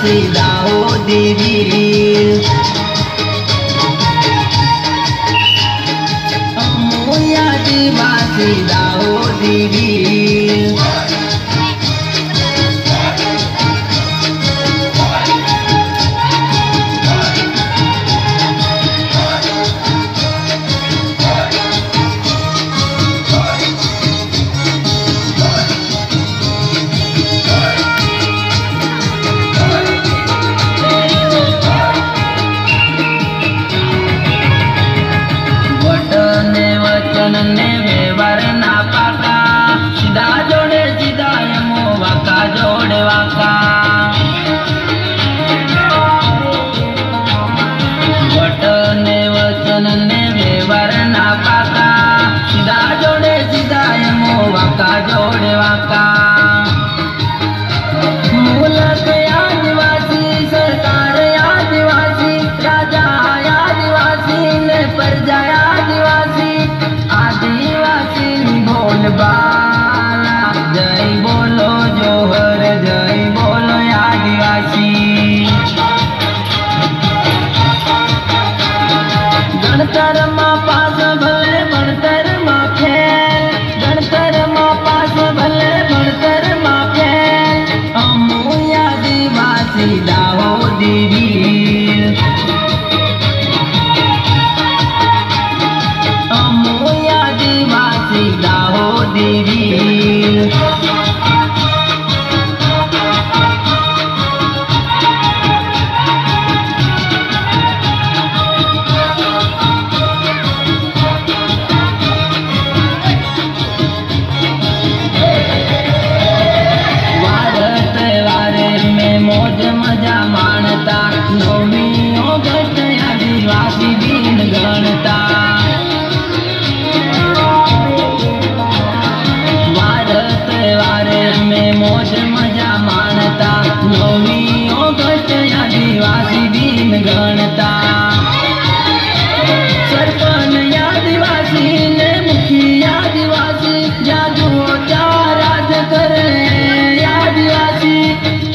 आदिवासी दाहोदी वीर, अमोई आदिवासी दाहोदी वीर। ने व्यवहार ना पाका, सीधा जोड़े सीधा यमो वाका जोड़े वाका। वचन ने वचन ने व्यवहार ना पाका, सीधा जोड़े सीधा यमो वाका जोड़े वाका। मूलक आदिवासी, सरकार आदिवासी, राजा आदिवासी ने प्रजा आदिवासी, आदिवासी बोल बाला जय बोलो जोहर, जय बोलो आदिवासी। गणतर माँ पास भले भणतर माँ फेल, गणतर माँ पास भले भणतर माँ फेल, अमोई आदिवासी दाहोदी वीर, अमोई आदिवासी दाहोदी वीर। मौज मजा मानता, 9वीं ऑगस्ट आदिवासी दिन गणता। भारत वारे में मौज मजा मानता, 9वीं ऑगस्ट आदिवासी दिन गणता। सरपंच आदिवासी ने मुखिया आदिवासी, जादू राज करे आदिवासी,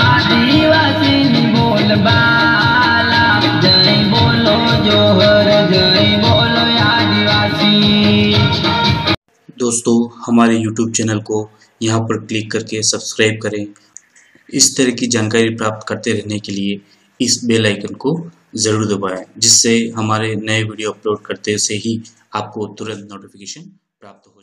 आदिवासी बोल बाला जय बोलो जोहर, जय बोलो आदिवासी। दोस्तों, हमारे YouTube चैनल को यहाँ पर क्लिक करके सब्सक्राइब करें। इस तरह की जानकारी प्राप्त करते रहने के लिए इस बेल आइकन को ज़रूर दबाएं, जिससे हमारे नए वीडियो अपलोड करते से ही आपको तुरंत नोटिफिकेशन प्राप्त हो।